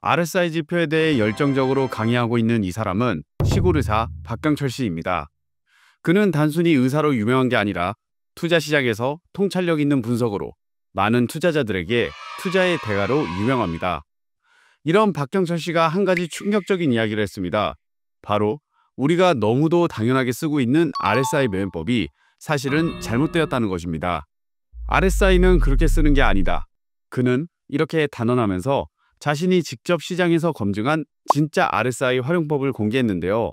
RSI 지표에 대해 열정적으로 강의하고 있는 이 사람은 시골의사 박경철 씨입니다. 그는 단순히 의사로 유명한 게 아니라 투자 시장에서 통찰력 있는 분석으로 많은 투자자들에게 투자의 대가로 유명합니다. 이런 박경철 씨가 한 가지 충격적인 이야기를 했습니다. 바로 우리가 너무도 당연하게 쓰고 있는 RSI 매매법이 사실은 잘못되었다는 것입니다. RSI는 그렇게 쓰는 게 아니다. 그는 이렇게 단언하면서 자신이 직접 시장에서 검증한 진짜 RSI 활용법을 공개했는데요.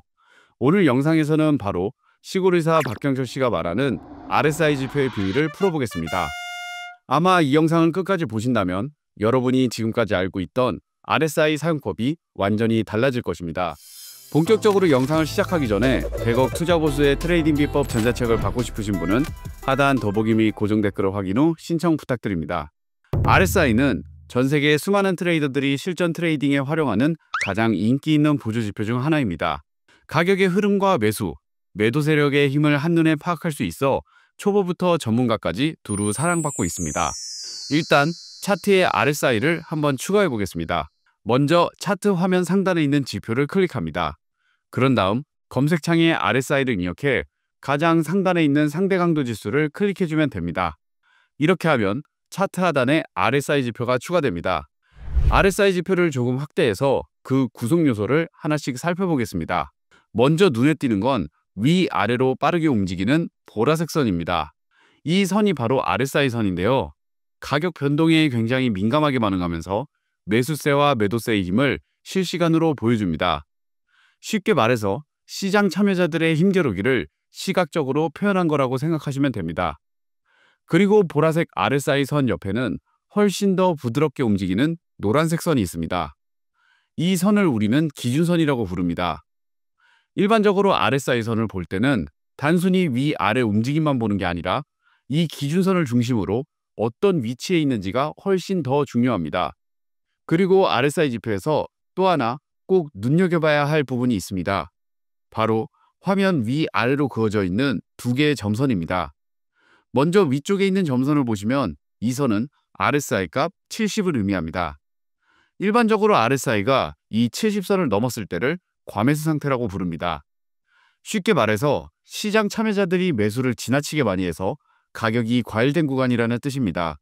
오늘 영상에서는 바로 시골의사 박경철 씨가 말하는 RSI 지표의 비밀을 풀어보겠습니다. 아마 이 영상을 끝까지 보신다면 여러분이 지금까지 알고 있던 RSI 사용법이 완전히 달라질 것입니다. 본격적으로 영상을 시작하기 전에 100억 투자고수의 트레이딩 비법 전자책을 받고 싶으신 분은 하단 더보기 및 고정 댓글을 확인 후 신청 부탁드립니다. RSI는 전 세계의 수많은 트레이더들이 실전 트레이딩에 활용하는 가장 인기 있는 보조 지표 중 하나입니다. 가격의 흐름과 매도 세력의 힘을 한눈에 파악할 수 있어 초보부터 전문가까지 두루 사랑받고 있습니다. 일단 차트의 RSI를 한번 추가해 보겠습니다. 먼저 차트 화면 상단에 있는 지표를 클릭합니다. 그런 다음 검색창에 RSI를 입력해 가장 상단에 있는 상대 강도 지수를 클릭해주면 됩니다. 이렇게 하면 차트 하단에 RSI 지표가 추가됩니다. RSI 지표를 조금 확대해서 그 구성 요소를 하나씩 살펴보겠습니다. 먼저 눈에 띄는 건 위아래로 빠르게 움직이는 보라색 선입니다. 이 선이 바로 RSI 선인데요. 가격 변동에 굉장히 민감하게 반응하면서 매수세와 매도세의 힘을 실시간으로 보여줍니다. 쉽게 말해서 시장 참여자들의 힘겨루기를 시각적으로 표현한 거라고 생각하시면 됩니다. 그리고 보라색 RSI 선 옆에는 훨씬 더 부드럽게 움직이는 노란색 선이 있습니다. 이 선을 우리는 기준선이라고 부릅니다. 일반적으로 RSI 선을 볼 때는 단순히 위아래 움직임만 보는 게 아니라 이 기준선을 중심으로 어떤 위치에 있는지가 훨씬 더 중요합니다. 그리고 RSI 지표에서 또 하나 꼭 눈여겨봐야 할 부분이 있습니다. 바로 화면 위아래로 그어져 있는 두 개의 점선입니다. 먼저 위쪽에 있는 점선을 보시면 이 선은 RSI 값 70을 의미합니다. 일반적으로 RSI가 이 70선을 넘었을 때를 과매수 상태라고 부릅니다. 쉽게 말해서 시장 참여자들이 매수를 지나치게 많이 해서 가격이 과열된 구간이라는 뜻입니다.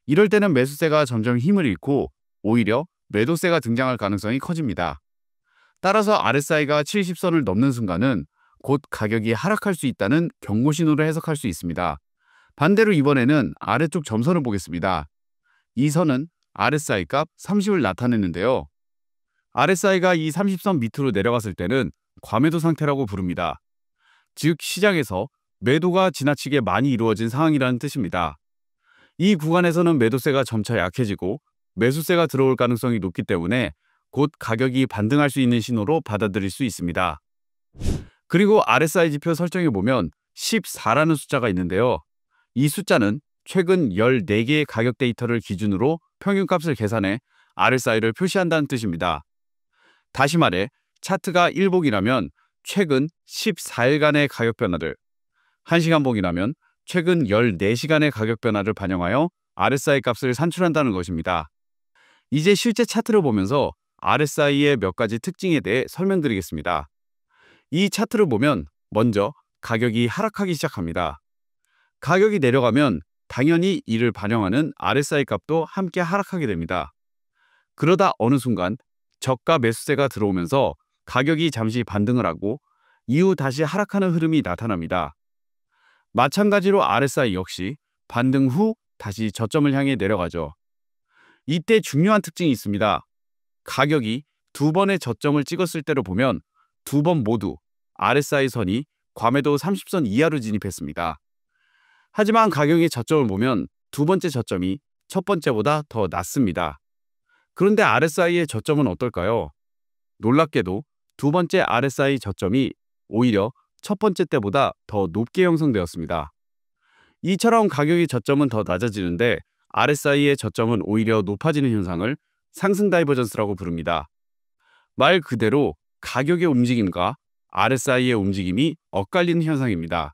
이럴 때는 매수세가 점점 힘을 잃고 오히려 매도세가 등장할 가능성이 커집니다. 따라서 RSI가 70선을 넘는 순간은 곧 가격이 하락할 수 있다는 경고 신호로 해석할 수 있습니다. 반대로 이번에는 아래쪽 점선을 보겠습니다. 이 선은 RSI 값 30을 나타내는데요. RSI가 이 30선 밑으로 내려갔을 때는 과매도 상태라고 부릅니다. 즉 시장에서 매도가 지나치게 많이 이루어진 상황이라는 뜻입니다. 이 구간에서는 매도세가 점차 약해지고 매수세가 들어올 가능성이 높기 때문에 곧 가격이 반등할 수 있는 신호로 받아들일 수 있습니다. 그리고 RSI 지표 설정에 보면 14라는 숫자가 있는데요. 이 숫자는 최근 14개의 가격 데이터를 기준으로 평균값을 계산해 RSI를 표시한다는 뜻입니다. 다시 말해 차트가 일봉이라면 최근 14일간의 가격 변화를, 1시간봉이라면 최근 14시간의 가격 변화를 반영하여 RSI 값을 산출한다는 것입니다. 이제 실제 차트를 보면서 RSI의 몇 가지 특징에 대해 설명드리겠습니다. 이 차트를 보면 먼저 가격이 하락하기 시작합니다. 가격이 내려가면 당연히 이를 반영하는 RSI 값도 함께 하락하게 됩니다. 그러다 어느 순간 저가 매수세가 들어오면서 가격이 잠시 반등을 하고 이후 다시 하락하는 흐름이 나타납니다. 마찬가지로 RSI 역시 반등 후 다시 저점을 향해 내려가죠. 이때 중요한 특징이 있습니다. 가격이 두 번의 저점을 찍었을 때로 보면 두 번 모두 RSI 선이 과매도 30선 이하로 진입했습니다. 하지만 가격의 저점을 보면 두 번째 저점이 첫 번째보다 더 낮습니다. 그런데 RSI의 저점은 어떨까요? 놀랍게도 두 번째 RSI 저점이 오히려 첫 번째 때보다 더 높게 형성되었습니다. 이처럼 가격의 저점은 더 낮아지는데 RSI의 저점은 오히려 높아지는 현상을 상승 다이버전스라고 부릅니다. 말 그대로 가격의 움직임과 RSI의 움직임이 엇갈리는 현상입니다.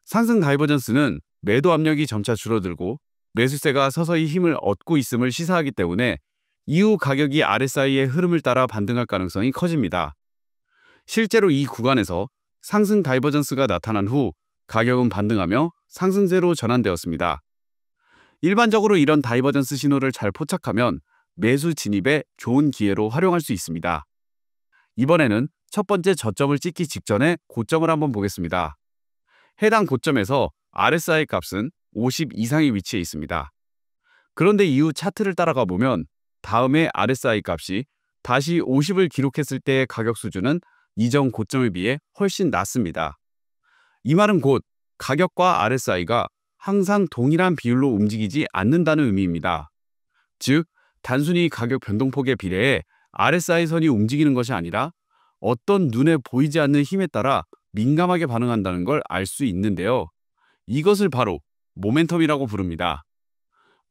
상승 다이버전스는 매도 압력이 점차 줄어들고 매수세가 서서히 힘을 얻고 있음을 시사하기 때문에 이후 가격이 RSI의 흐름을 따라 반등할 가능성이 커집니다. 실제로 이 구간에서 상승 다이버전스가 나타난 후 가격은 반등하며 상승세로 전환되었습니다. 일반적으로 이런 다이버전스 신호를 잘 포착하면 매수 진입에 좋은 기회로 활용할 수 있습니다. 이번에는 첫 번째 저점을 찍기 직전에 고점을 한번 보겠습니다. 해당 고점에서 RSI 값은 50 이상의 위치에 있습니다. 그런데 이후 차트를 따라가 보면 다음에 RSI 값이 다시 50을 기록했을 때의 가격 수준은 이전 고점에 비해 훨씬 낮습니다. 이 말은 곧 가격과 RSI가 항상 동일한 비율로 움직이지 않는다는 의미입니다. 즉, 단순히 가격 변동폭에 비례해 RSI 선이 움직이는 것이 아니라 어떤 눈에 보이지 않는 힘에 따라 민감하게 반응한다는 걸 알 수 있는데요. 이것을 바로 모멘텀이라고 부릅니다.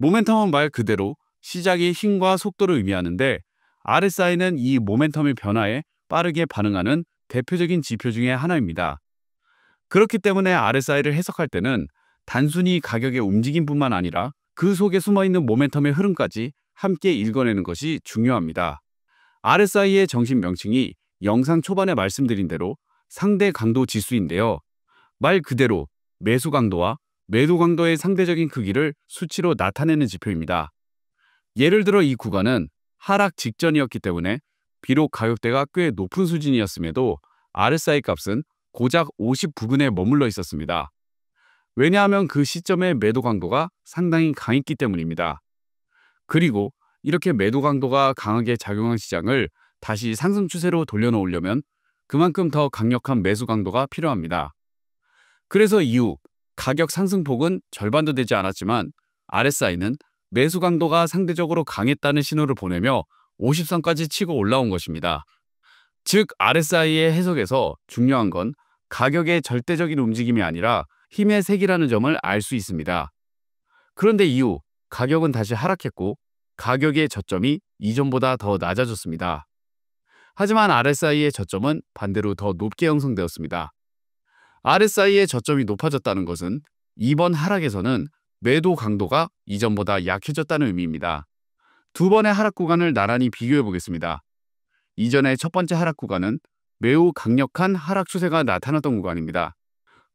모멘텀은 말 그대로 시작의 힘과 속도를 의미하는데 RSI는 이 모멘텀의 변화에 빠르게 반응하는 대표적인 지표 중의 하나입니다. 그렇기 때문에 RSI를 해석할 때는 단순히 가격의 움직임뿐만 아니라 그 속에 숨어있는 모멘텀의 흐름까지 함께 읽어내는 것이 중요합니다. RSI의 정식 명칭이 영상 초반에 말씀드린 대로 상대 강도 지수인데요. 말 그대로 매수 강도와 매도 강도의 상대적인 크기를 수치로 나타내는 지표입니다. 예를 들어 이 구간은 하락 직전이었기 때문에 비록 가격대가 꽤 높은 수준이었음에도 RSI 값은 고작 50 부근에 머물러 있었습니다. 왜냐하면 그 시점의 매도 강도가 상당히 강했기 때문입니다. 그리고 이렇게 매도 강도가 강하게 작용한 시장을 다시 상승 추세로 돌려놓으려면 그만큼 더 강력한 매수 강도가 필요합니다. 그래서 이후 가격 상승폭은 절반도 되지 않았지만 RSI는 매수 강도가 상대적으로 강했다는 신호를 보내며 50선까지 치고 올라온 것입니다. 즉, RSI의 해석에서 중요한 건 가격의 절대적인 움직임이 아니라 힘의 색이라는 점을 알 수 있습니다. 그런데 이후 가격은 다시 하락했고 가격의 저점이 이전보다 더 낮아졌습니다. 하지만 RSI의 저점은 반대로 더 높게 형성되었습니다. RSI의 저점이 높아졌다는 것은 이번 하락에서는 매도 강도가 이전보다 약해졌다는 의미입니다. 두 번의 하락 구간을 나란히 비교해 보겠습니다. 이전의 첫 번째 하락 구간은 매우 강력한 하락 추세가 나타났던 구간입니다.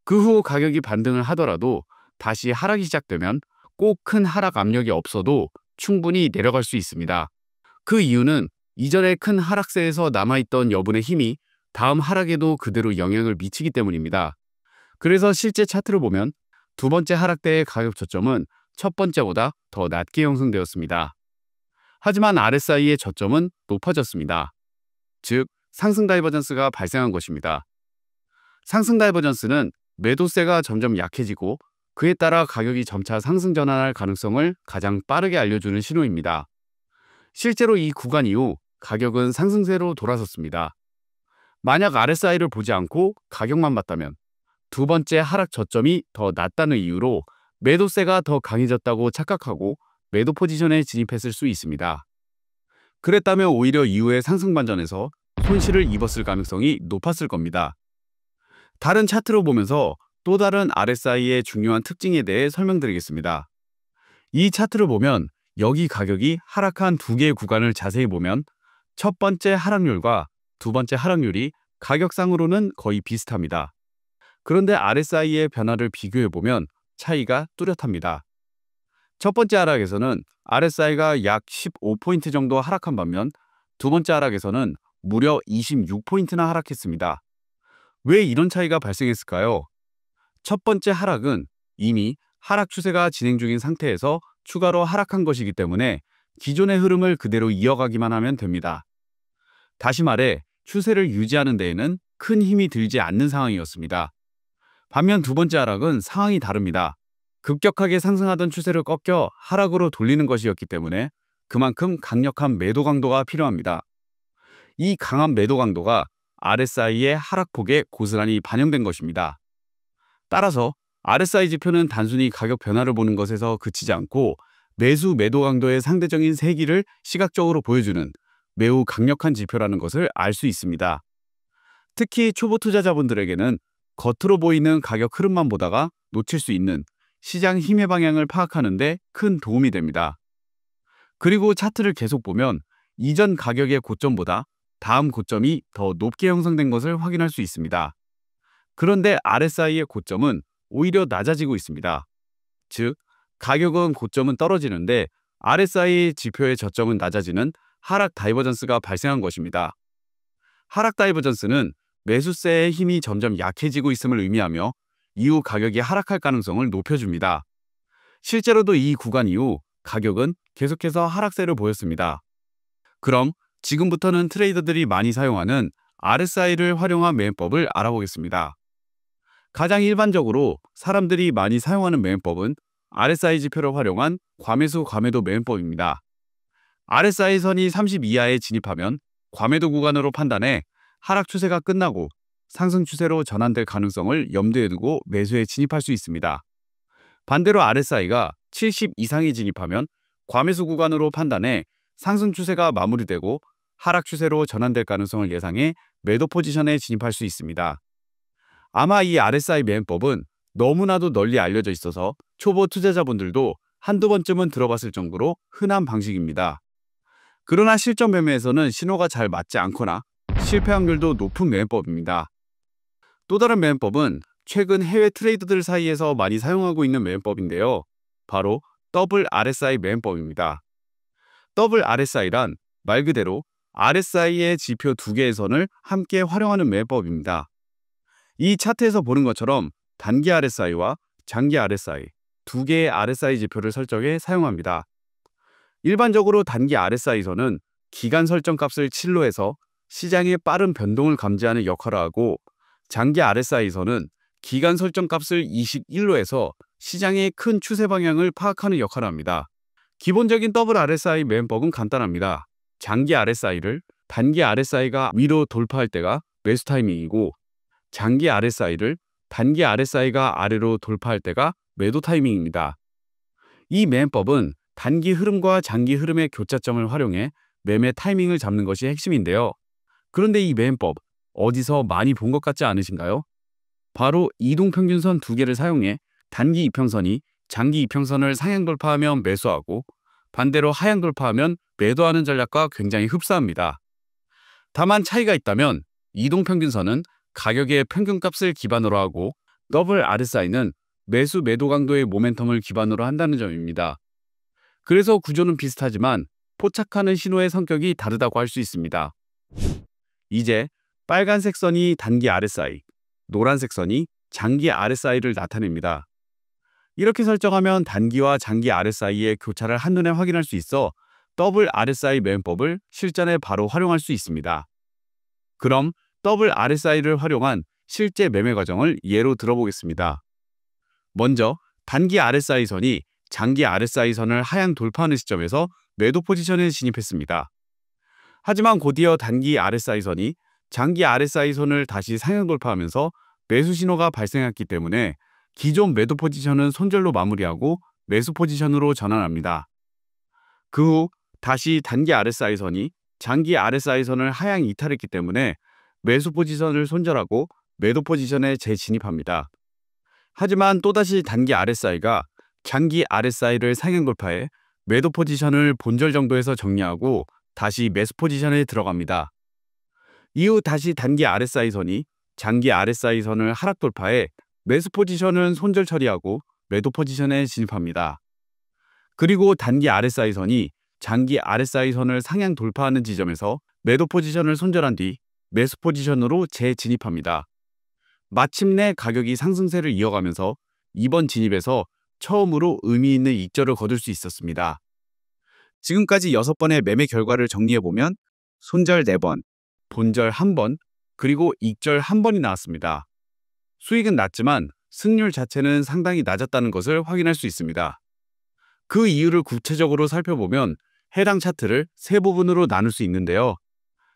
그 후 가격이 반등을 하더라도 다시 하락이 시작되면 꼭 큰 하락 압력이 없어도 충분히 내려갈 수 있습니다. 그 이유는 이전의 큰 하락세에서 남아있던 여분의 힘이 다음 하락에도 그대로 영향을 미치기 때문입니다. 그래서 실제 차트를 보면 두 번째 하락 때의 가격 저점은 첫 번째보다 더 낮게 형성되었습니다. 하지만 RSI의 저점은 높아졌습니다. 즉, 상승 다이버전스가 발생한 것입니다. 상승 다이버전스는 매도세가 점점 약해지고 그에 따라 가격이 점차 상승 전환할 가능성을 가장 빠르게 알려주는 신호입니다. 실제로 이 구간 이후 가격은 상승세로 돌아섰습니다. 만약 RSI를 보지 않고 가격만 봤다면 두 번째 하락 저점이 더 낮다는 이유로 매도세가 더 강해졌다고 착각하고 매도 포지션에 진입했을 수 있습니다. 그랬다면 오히려 이후의 상승 반전에서 손실을 입었을 가능성이 높았을 겁니다. 다른 차트로 보면서 또 다른 RSI의 중요한 특징에 대해 설명드리겠습니다. 이 차트를 보면 여기 가격이 하락한 두 개의 구간을 자세히 보면 첫 번째 하락률과 두 번째 하락률이 가격상으로는 거의 비슷합니다. 그런데 RSI의 변화를 비교해 보면 차이가 뚜렷합니다. 첫 번째 하락에서는 RSI가 약 15포인트 정도 하락한 반면 두 번째 하락에서는 무려 26포인트나 하락했습니다. 왜 이런 차이가 발생했을까요? 첫 번째 하락은 이미 하락 추세가 진행 중인 상태에서 추가로 하락한 것이기 때문에 기존의 흐름을 그대로 이어가기만 하면 됩니다. 다시 말해 추세를 유지하는 데에는 큰 힘이 들지 않는 상황이었습니다. 반면 두 번째 하락은 상황이 다릅니다. 급격하게 상승하던 추세를 꺾여 하락으로 돌리는 것이었기 때문에 그만큼 강력한 매도 강도가 필요합니다. 이 강한 매도 강도가 RSI의 하락폭에 고스란히 반영된 것입니다. 따라서 RSI 지표는 단순히 가격 변화를 보는 것에서 그치지 않고 매수 매도 강도의 상대적인 세기를 시각적으로 보여주는 매우 강력한 지표라는 것을 알 수 있습니다. 특히 초보 투자자분들에게는 겉으로 보이는 가격 흐름만 보다가 놓칠 수 있는 시장 힘의 방향을 파악하는 데 큰 도움이 됩니다. 그리고 차트를 계속 보면 이전 가격의 고점보다 다음 고점이 더 높게 형성된 것을 확인할 수 있습니다. 그런데 RSI의 고점은 오히려 낮아지고 있습니다. 즉, 가격은 고점은 떨어지는데 RSI 지표의 저점은 낮아지는 하락 다이버전스가 발생한 것입니다. 하락 다이버전스는 매수세의 힘이 점점 약해지고 있음을 의미하며 이후 가격이 하락할 가능성을 높여줍니다. 실제로도 이 구간 이후 가격은 계속해서 하락세를 보였습니다. 그럼 지금부터는 트레이더들이 많이 사용하는 RSI를 활용한 매매법을 알아보겠습니다. 가장 일반적으로 사람들이 많이 사용하는 매매법은 RSI 지표를 활용한 과매수 과매도 매매법입니다. RSI 선이 30 이하에 진입하면 과매도 구간으로 판단해 하락 추세가 끝나고 상승 추세로 전환될 가능성을 염두에 두고 매수에 진입할 수 있습니다. 반대로 RSI가 70 이상에 진입하면 과매수 구간으로 판단해 상승 추세가 마무리되고 하락 추세로 전환될 가능성을 예상해 매도 포지션에 진입할 수 있습니다. 아마 이 RSI 매매법은 너무나도 널리 알려져 있어서 초보 투자자분들도 한두 번쯤은 들어봤을 정도로 흔한 방식입니다. 그러나 실전 매매에서는 신호가 잘 맞지 않거나 실패 확률도 높은 매매법입니다. 또 다른 매매법은 최근 해외 트레이더들 사이에서 많이 사용하고 있는 매매법인데요. 바로 더블 RSI 매매법입니다. 더블 RSI란 말 그대로 RSI의 지표 두 개의 선을 함께 활용하는 매매법입니다. 이 차트에서 보는 것처럼 단기 RSI와 장기 RSI 두 개의 RSI 지표를 설정해 사용합니다. 일반적으로 단기 RSI선은 기간 설정 값을 7로 해서 시장의 빠른 변동을 감지하는 역할을 하고, 장기 RSI선은 기간 설정 값을 21로 해서 시장의 큰 추세 방향을 파악하는 역할을 합니다. 기본적인 더블 RSI 매매법은 간단합니다. 장기 RSI를 단기 RSI가 위로 돌파할 때가 매수 타이밍이고, 장기 RSI를 단기 RSI가 아래로 돌파할 때가 매도 타이밍입니다. 이 매매법은 단기 흐름과 장기 흐름의 교차점을 활용해 매매 타이밍을 잡는 것이 핵심인데요. 그런데 이 매매법 어디서 많이 본 것 같지 않으신가요? 바로 이동평균선 두 개를 사용해 단기 이평선이 장기 이평선을 상향 돌파하면 매수하고 반대로 하향 돌파하면 매도하는 전략과 굉장히 흡사합니다. 다만 차이가 있다면 이동평균선은 가격의 평균값을 기반으로 하고 더블 RSI는 매수 매도 강도의 모멘텀을 기반으로 한다는 점입니다. 그래서 구조는 비슷하지만 포착하는 신호의 성격이 다르다고 할 수 있습니다. 이제 빨간색 선이 단기 RSI, 노란색 선이 장기 RSI를 나타냅니다. 이렇게 설정하면 단기와 장기 RSI의 교차를 한눈에 확인할 수 있어 더블 RSI 매매법을 실전에 바로 활용할 수 있습니다. 그럼 더블 RSI를 활용한 실제 매매 과정을 예로 들어보겠습니다. 먼저 단기 RSI 선이 장기 RSI 선을 하향 돌파하는 시점에서 매도 포지션에 진입했습니다. 하지만 곧이어 단기 RSI 선이 장기 RSI 선을 다시 상향 돌파하면서 매수 신호가 발생했기 때문에 기존 매도 포지션은 손절로 마무리하고 매수 포지션으로 전환합니다. 그 후 다시 단기 RSI 선이 장기 RSI 선을 하향 이탈했기 때문에 매수 포지션을 손절하고 매도 포지션에 재진입합니다. 하지만 또다시 단기 RSI가 장기 RSI를 상향 돌파해 매도 포지션을 본절 정도에서 정리하고 다시 매수 포지션에 들어갑니다. 이후 다시 단기 RSI 선이 장기 RSI 선을 하락 돌파해 매수 포지션은 손절 처리하고 매도 포지션에 진입합니다. 그리고 단기 RSI 선이 장기 RSI 선을 상향 돌파하는 지점에서 매도 포지션을 손절한 뒤 매수 포지션으로 재진입합니다. 마침내 가격이 상승세를 이어가면서 이번 진입에서 처음으로 의미 있는 익절을 거둘 수 있었습니다. 지금까지 6번의 매매 결과를 정리해보면 손절 4번, 본절 1번, 그리고 익절 1번이 나왔습니다. 수익은 낮지만 승률 자체는 상당히 낮았다는 것을 확인할 수 있습니다. 그 이유를 구체적으로 살펴보면 해당 차트를 세 부분으로 나눌 수 있는데요.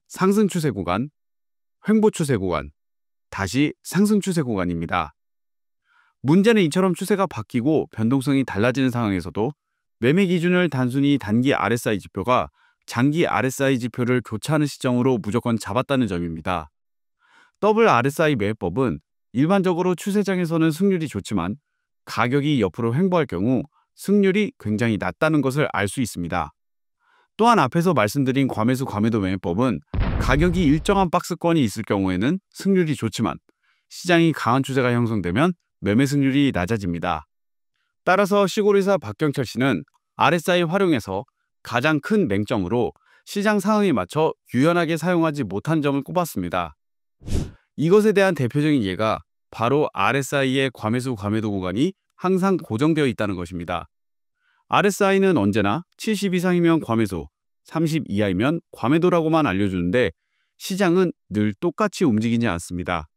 상승 추세 구간, 횡보 추세 구간, 다시 상승 추세 구간입니다. 문제는 이처럼 추세가 바뀌고 변동성이 달라지는 상황에서도 매매 기준을 단순히 단기 RSI 지표가 장기 RSI 지표를 교차하는 시점으로 무조건 잡았다는 점입니다. 더블 RSI 매매법은 일반적으로 추세장에서는 승률이 좋지만 가격이 옆으로 횡보할 경우 승률이 굉장히 낮다는 것을 알 수 있습니다. 또한 앞에서 말씀드린 과매수 과매도 매매법은 가격이 일정한 박스권이 있을 경우에는 승률이 좋지만 시장이 강한 추세가 형성되면 매매 승률이 낮아집니다. 따라서 시골의사 박경철 씨는 RSI 활용에서 가장 큰 맹점으로 시장 상황에 맞춰 유연하게 사용하지 못한 점을 꼽았습니다. 이것에 대한 대표적인 예가 바로 RSI의 과매수 과매도 구간이 항상 고정되어 있다는 것입니다. RSI는 언제나 70 이상이면 과매수, 30 이하이면 과매도라고만 알려주는데 시장은 늘 똑같이 움직이지 않습니다.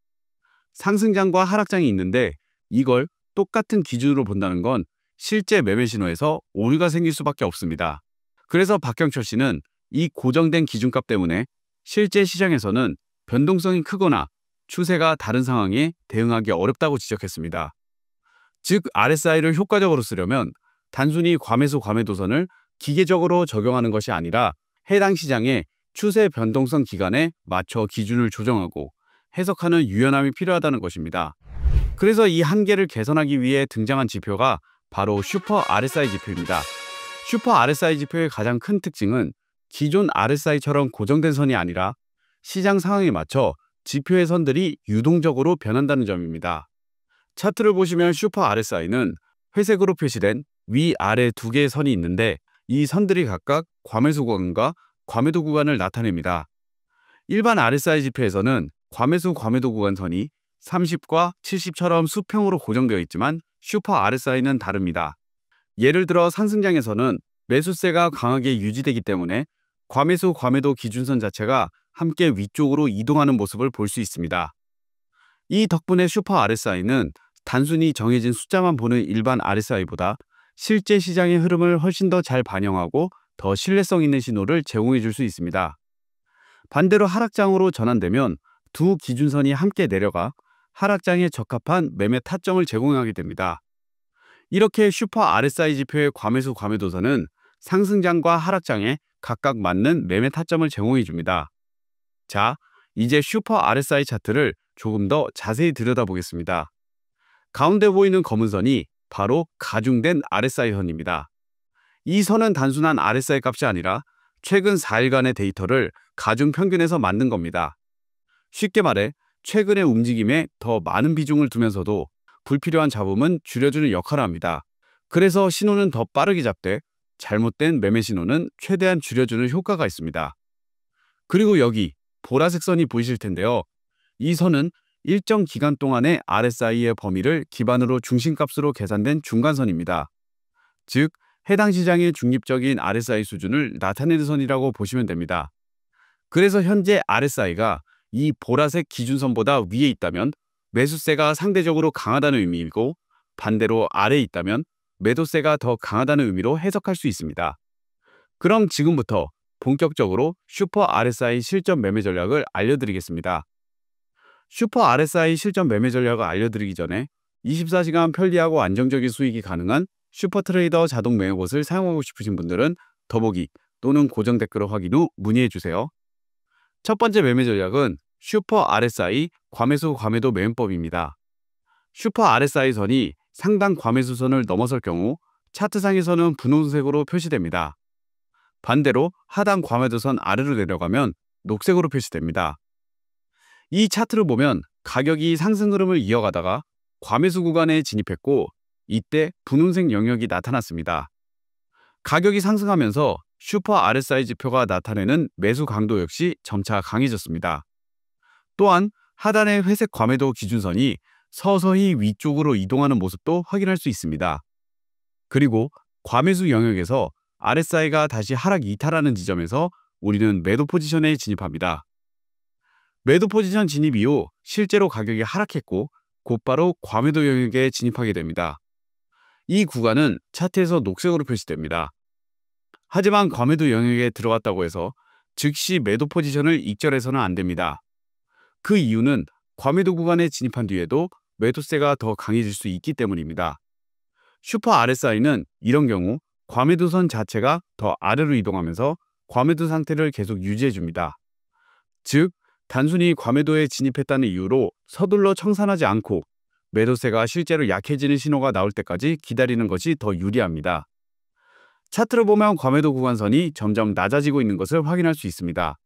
상승장과 하락장이 있는데 이걸 똑같은 기준으로 본다는 건 실제 매매 신호에서 오류가 생길 수밖에 없습니다. 그래서 박경철 씨는 이 고정된 기준값 때문에 실제 시장에서는 변동성이 크거나 추세가 다른 상황에 대응하기 어렵다고 지적했습니다. 즉 RSI를 효과적으로 쓰려면 단순히 과매수 과매도선을 기계적으로 적용하는 것이 아니라 해당 시장의 추세 변동성 기간에 맞춰 기준을 조정하고 해석하는 유연함이 필요하다는 것입니다. 그래서 이 한계를 개선하기 위해 등장한 지표가 바로 슈퍼 RSI 지표입니다. 슈퍼 RSI 지표의 가장 큰 특징은 기존 RSI처럼 고정된 선이 아니라 시장 상황에 맞춰 지표의 선들이 유동적으로 변한다는 점입니다. 차트를 보시면 슈퍼 RSI는 회색으로 표시된 위아래 두 개의 선이 있는데 이 선들이 각각 과매수 구간과 과매도 구간을 나타냅니다. 일반 RSI 지표에서는 과매수 과매도 구간선이 30과 70처럼 수평으로 고정되어 있지만 슈퍼 RSI는 다릅니다. 예를 들어 상승장에서는 매수세가 강하게 유지되기 때문에 과매수 과매도 기준선 자체가 함께 위쪽으로 이동하는 모습을 볼 수 있습니다. 이 덕분에 슈퍼 RSI는 단순히 정해진 숫자만 보는 일반 RSI보다 실제 시장의 흐름을 훨씬 더 잘 반영하고 더 신뢰성 있는 신호를 제공해 줄 수 있습니다. 반대로 하락장으로 전환되면 두 기준선이 함께 내려가 하락장에 적합한 매매 타점을 제공하게 됩니다. 이렇게 슈퍼 RSI 지표의 과매수 과매도선은 상승장과 하락장에 각각 맞는 매매 타점을 제공해 줍니다. 자, 이제 슈퍼 RSI 차트를 조금 더 자세히 들여다보겠습니다. 가운데 보이는 검은 선이 바로 가중된 RSI 선입니다. 이 선은 단순한 RSI 값이 아니라 최근 4일간의 데이터를 가중 평균에서 만든 겁니다. 쉽게 말해 최근의 움직임에 더 많은 비중을 두면서도 불필요한 잡음은 줄여주는 역할을 합니다. 그래서 신호는 더 빠르게 잡되 잘못된 매매 신호는 최대한 줄여주는 효과가 있습니다. 그리고 여기 보라색 선이 보이실 텐데요. 이 선은 일정 기간 동안의 RSI의 범위를 기반으로 중심값으로 계산된 중간선입니다. 즉, 해당 시장의 중립적인 RSI 수준을 나타내는 선이라고 보시면 됩니다. 그래서 현재 RSI가 이 보라색 기준선보다 위에 있다면 매수세가 상대적으로 강하다는 의미이고 반대로 아래에 있다면 매도세가 더 강하다는 의미로 해석할 수 있습니다. 그럼 지금부터 본격적으로 슈퍼 RSI 실전 매매 전략을 알려드리겠습니다. 슈퍼 RSI 실전 매매 전략을 알려드리기 전에 24시간 편리하고 안정적인 수익이 가능한 슈퍼트레이더 자동 매매봇을 사용하고 싶으신 분들은 더보기 또는 고정 댓글을 확인 후 문의해주세요. 첫 번째 매매 전략은 슈퍼 RSI 과매수 과매도 매매법입니다. 슈퍼 RSI 선이 상단 과매수선을 넘어설 경우 차트상에서는 분홍색으로 표시됩니다. 반대로 하단 과매도선 아래로 내려가면 녹색으로 표시됩니다. 이 차트를 보면 가격이 상승 흐름을 이어가다가 과매수 구간에 진입했고 이때 분홍색 영역이 나타났습니다. 가격이 상승하면서 슈퍼 RSI 지표가 나타내는 매수 강도 역시 점차 강해졌습니다. 또한 하단의 회색 과매도 기준선이 서서히 위쪽으로 이동하는 모습도 확인할 수 있습니다. 그리고 과매수 영역에서 RSI가 다시 하락 이탈하는 지점에서 우리는 매도 포지션에 진입합니다. 매도 포지션 진입 이후 실제로 가격이 하락했고 곧바로 과매도 영역에 진입하게 됩니다. 이 구간은 차트에서 녹색으로 표시됩니다. 하지만 과매도 영역에 들어갔다고 해서 즉시 매도 포지션을 익절해서는 안 됩니다. 그 이유는 과매도 구간에 진입한 뒤에도 매도세가 더 강해질 수 있기 때문입니다. 슈퍼 RSI는 이런 경우 과매도선 자체가 더 아래로 이동하면서 과매도 상태를 계속 유지해줍니다. 즉, 단순히 과매도에 진입했다는 이유로 서둘러 청산하지 않고 매도세가 실제로 약해지는 신호가 나올 때까지 기다리는 것이 더 유리합니다. 차트를 보면 과매도 구간선이 점점 낮아지고 있는 것을 확인할 수 있습니다.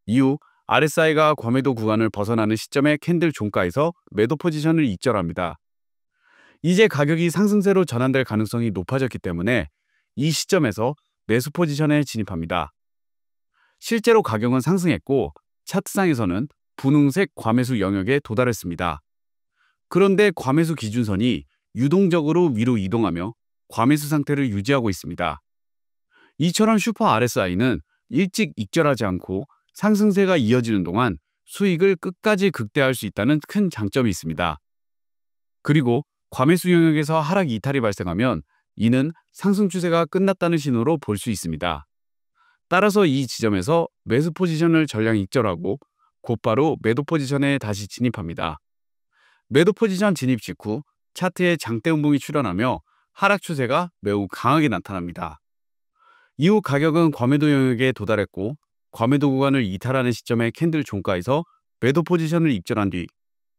이후 RSI가 과매도 구간을 벗어나는 시점의 캔들 종가에서 매도 포지션을 익절합니다. 이제 가격이 상승세로 전환될 가능성이 높아졌기 때문에 이 시점에서 매수 포지션에 진입합니다. 실제로 가격은 상승했고 차트상에서는 분홍색 과매수 영역에 도달했습니다. 그런데 과매수 기준선이 유동적으로 위로 이동하며 과매수 상태를 유지하고 있습니다. 이처럼 슈퍼 RSI는 일찍 익절하지 않고 상승세가 이어지는 동안 수익을 끝까지 극대화할 수 있다는 큰 장점이 있습니다. 그리고 과매수 영역에서 하락 이탈이 발생하면 이는 상승 추세가 끝났다는 신호로 볼 수 있습니다. 따라서 이 지점에서 매수 포지션을 전량 익절하고 곧바로 매도 포지션에 다시 진입합니다. 매도 포지션 진입 직후 차트에 장대 음봉이 출현하며 하락 추세가 매우 강하게 나타납니다. 이후 가격은 과매도 영역에 도달했고 과매도 구간을 이탈하는 시점의 캔들 종가에서 매도 포지션을 익절한 뒤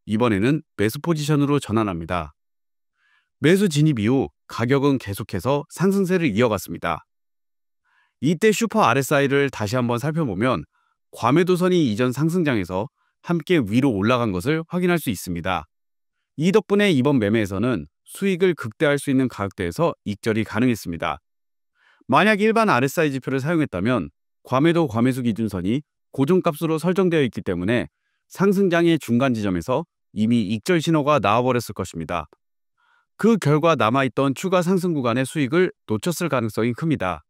이번에는 매수 포지션으로 전환합니다. 매수 진입 이후 가격은 계속해서 상승세를 이어갔습니다. 이때 슈퍼 RSI를 다시 한번 살펴보면 과매도선이 이전 상승장에서 함께 위로 올라간 것을 확인할 수 있습니다. 이 덕분에 이번 매매에서는 수익을 극대화할 수 있는 가격대에서 익절이 가능했습니다. 만약 일반 RSI 지표를 사용했다면 과매도 과매수 기준선이 고정값으로 설정되어 있기 때문에 상승장의 중간 지점에서 이미 익절 신호가 나와버렸을 것입니다. 그 결과 남아있던 추가 상승 구간의 수익을 놓쳤을 가능성이 큽니다.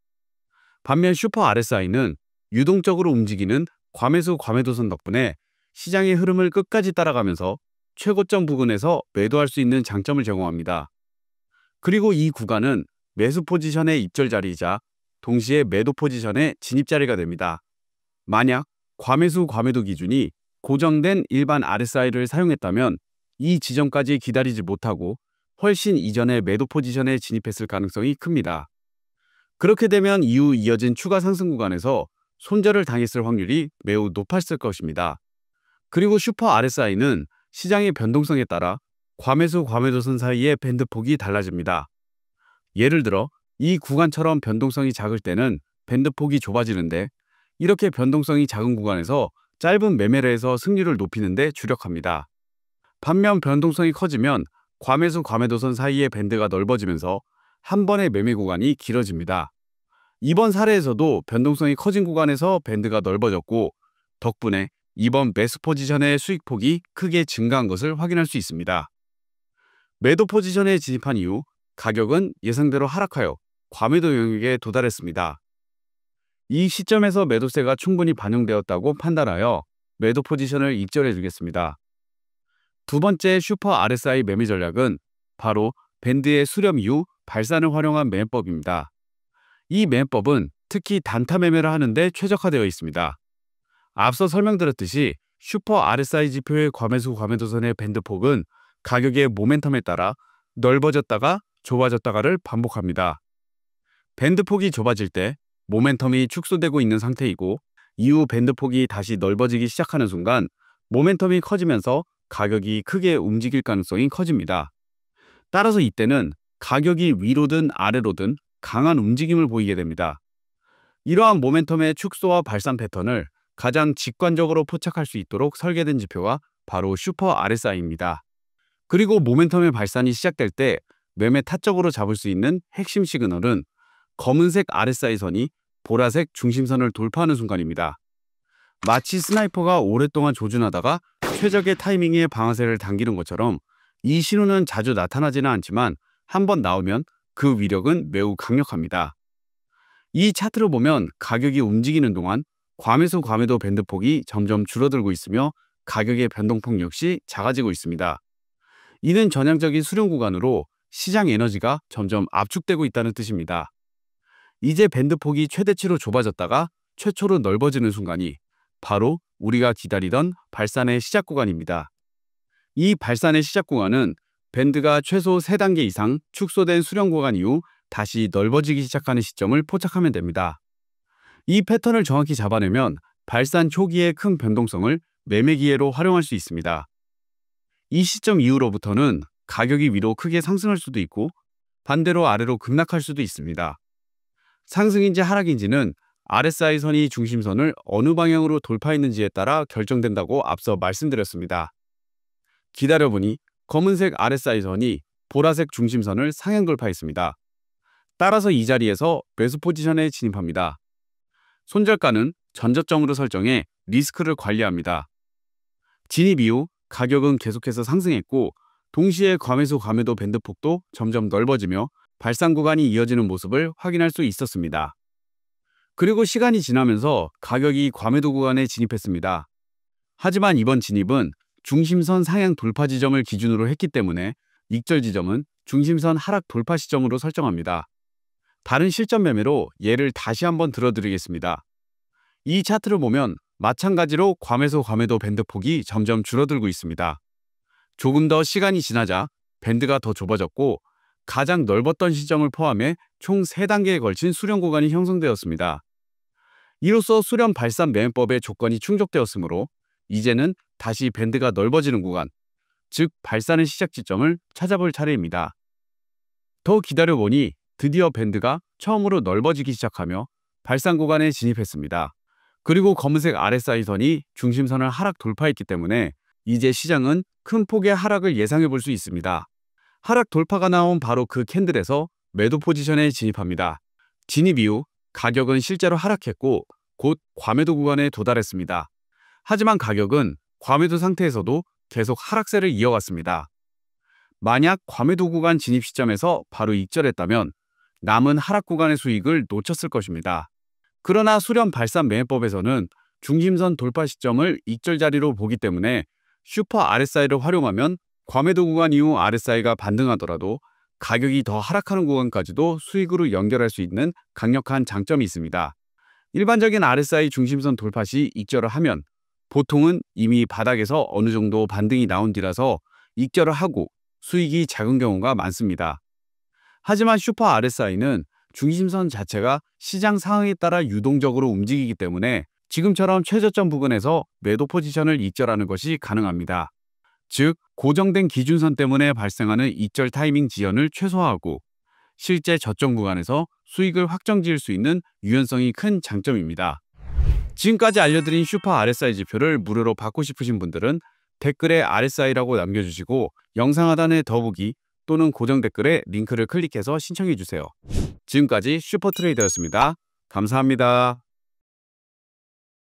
반면 슈퍼 RSI는 유동적으로 움직이는 과매수 과매도선 덕분에 시장의 흐름을 끝까지 따라가면서 최고점 부근에서 매도할 수 있는 장점을 제공합니다. 그리고 이 구간은 매수 포지션의 입절 자리이자 동시에 매도 포지션의 진입 자리가 됩니다. 만약 과매수 과매도 기준이 고정된 일반 RSI를 사용했다면 이 지점까지 기다리지 못하고 훨씬 이전에 매도 포지션에 진입했을 가능성이 큽니다. 그렇게 되면 이후 이어진 추가 상승 구간에서 손절을 당했을 확률이 매우 높았을 것입니다. 그리고 슈퍼 RSI는 시장의 변동성에 따라 과매수 과매도선 사이의 밴드폭이 달라집니다. 예를 들어 이 구간처럼 변동성이 작을 때는 밴드폭이 좁아지는데 이렇게 변동성이 작은 구간에서 짧은 매매를 해서 승률을 높이는 데 주력합니다. 반면 변동성이 커지면 과매수 과매도선 사이의 밴드가 넓어지면서 한 번의 매매 구간이 길어집니다. 이번 사례에서도 변동성이 커진 구간에서 밴드가 넓어졌고 덕분에 이번 매수 포지션의 수익폭이 크게 증가한 것을 확인할 수 있습니다. 매도 포지션에 진입한 이후 가격은 예상대로 하락하여 과매도 영역에 도달했습니다. 이 시점에서 매도세가 충분히 반영되었다고 판단하여 매도 포지션을 익절해 주겠습니다. 두 번째 슈퍼 RSI 매매 전략은 바로 밴드의 수렴 이후 발산을 활용한 매매법입니다. 이 매매법은 특히 단타 매매를 하는데 최적화되어 있습니다. 앞서 설명드렸듯이 슈퍼 RSI 지표의 과매수 과매도선의 밴드폭은 가격의 모멘텀에 따라 넓어졌다가 좁아졌다가를 반복합니다. 밴드폭이 좁아질 때 모멘텀이 축소되고 있는 상태이고 이후 밴드폭이 다시 넓어지기 시작하는 순간 모멘텀이 커지면서 가격이 크게 움직일 가능성이 커집니다. 따라서 이때는 가격이 위로든 아래로든 강한 움직임을 보이게 됩니다. 이러한 모멘텀의 축소와 발산 패턴을 가장 직관적으로 포착할 수 있도록 설계된 지표가 바로 슈퍼 RSI입니다. 그리고 모멘텀의 발산이 시작될 때 매매 타점으로 잡을 수 있는 핵심 시그널은 검은색 RSI 선이 보라색 중심선을 돌파하는 순간입니다. 마치 스나이퍼가 오랫동안 조준하다가 최적의 타이밍에 방아쇠를 당기는 것처럼 이 신호는 자주 나타나지는 않지만 한번 나오면 그 위력은 매우 강력합니다. 이 차트를 보면 가격이 움직이는 동안 과매수 과매도 밴드폭이 점점 줄어들고 있으며 가격의 변동폭 역시 작아지고 있습니다. 이는 전향적인 수렴 구간으로 시장 에너지가 점점 압축되고 있다는 뜻입니다. 이제 밴드폭이 최대치로 좁아졌다가 최초로 넓어지는 순간이 바로 우리가 기다리던 발산의 시작 구간입니다. 이 발산의 시작 구간은 밴드가 최소 3단계 이상 축소된 수렴 구간 이후 다시 넓어지기 시작하는 시점을 포착하면 됩니다. 이 패턴을 정확히 잡아내면 발산 초기의 큰 변동성을 매매 기회로 활용할 수 있습니다. 이 시점 이후로부터는 가격이 위로 크게 상승할 수도 있고 반대로 아래로 급락할 수도 있습니다. 상승인지 하락인지는 RSI 선이 중심선을 어느 방향으로 돌파했는지에 따라 결정된다고 앞서 말씀드렸습니다. 기다려보니 검은색 RSI 선이 보라색 중심선을 상향 돌파했습니다. 따라서 이 자리에서 매수 포지션에 진입합니다. 손절가는 전저점으로 설정해 리스크를 관리합니다. 진입 이후 가격은 계속해서 상승했고 동시에 과매수 과매도 밴드폭도 점점 넓어지며 발상 구간이 이어지는 모습을 확인할 수 있었습니다. 그리고 시간이 지나면서 가격이 과매도 구간에 진입했습니다. 하지만 이번 진입은 중심선 상향 돌파 지점을 기준으로 했기 때문에 익절 지점은 중심선 하락 돌파 시점으로 설정합니다. 다른 실전 매매로 예를 다시 한번 들어드리겠습니다. 이 차트를 보면 마찬가지로 과매수 과매도 밴드 폭이 점점 줄어들고 있습니다. 조금 더 시간이 지나자 밴드가 더 좁아졌고 가장 넓었던 시점을 포함해 총 3단계에 걸친 수렴 구간이 형성되었습니다. 이로써 수렴 발산 매매법의 조건이 충족되었으므로 이제는 다시 밴드가 넓어지는 구간, 즉 발산의 시작 지점을 찾아볼 차례입니다. 더 기다려보니 드디어 밴드가 처음으로 넓어지기 시작하며 발산 구간에 진입했습니다. 그리고 검은색 RSI 선이 중심선을 하락 돌파했기 때문에 이제 시장은 큰 폭의 하락을 예상해 볼 수 있습니다. 하락 돌파가 나온 바로 그 캔들에서 매도 포지션에 진입합니다. 진입 이후 가격은 실제로 하락했고 곧 과매도 구간에 도달했습니다. 하지만 가격은 과매도 상태에서도 계속 하락세를 이어갔습니다. 만약 과매도 구간 진입 시점에서 바로 익절했다면 남은 하락 구간의 수익을 놓쳤을 것입니다. 그러나 수렴 발산 매매법에서는 중심선 돌파 시점을 익절 자리로 보기 때문에 슈퍼 RSI를 활용하면 과매도 구간 이후 RSI가 반등하더라도 가격이 더 하락하는 구간까지도 수익으로 연결할 수 있는 강력한 장점이 있습니다. 일반적인 RSI 중심선 돌파 시 익절을 하면 보통은 이미 바닥에서 어느 정도 반등이 나온 뒤라서 익절을 하고 수익이 작은 경우가 많습니다. 하지만 슈퍼 RSI는 중심선 자체가 시장 상황에 따라 유동적으로 움직이기 때문에 지금처럼 최저점 부근에서 매도 포지션을 익절하는 것이 가능합니다. 즉, 고정된 기준선 때문에 발생하는 익절 타이밍 지연을 최소화하고 실제 저점 구간에서 수익을 확정지을 수 있는 유연성이 큰 장점입니다. 지금까지 알려드린 슈퍼 RSI 지표를 무료로 받고 싶으신 분들은 댓글에 RSI라고 남겨주시고 영상 하단의 더보기 또는 고정 댓글에 링크를 클릭해서 신청해주세요. 지금까지 슈퍼트레이더였습니다. 감사합니다.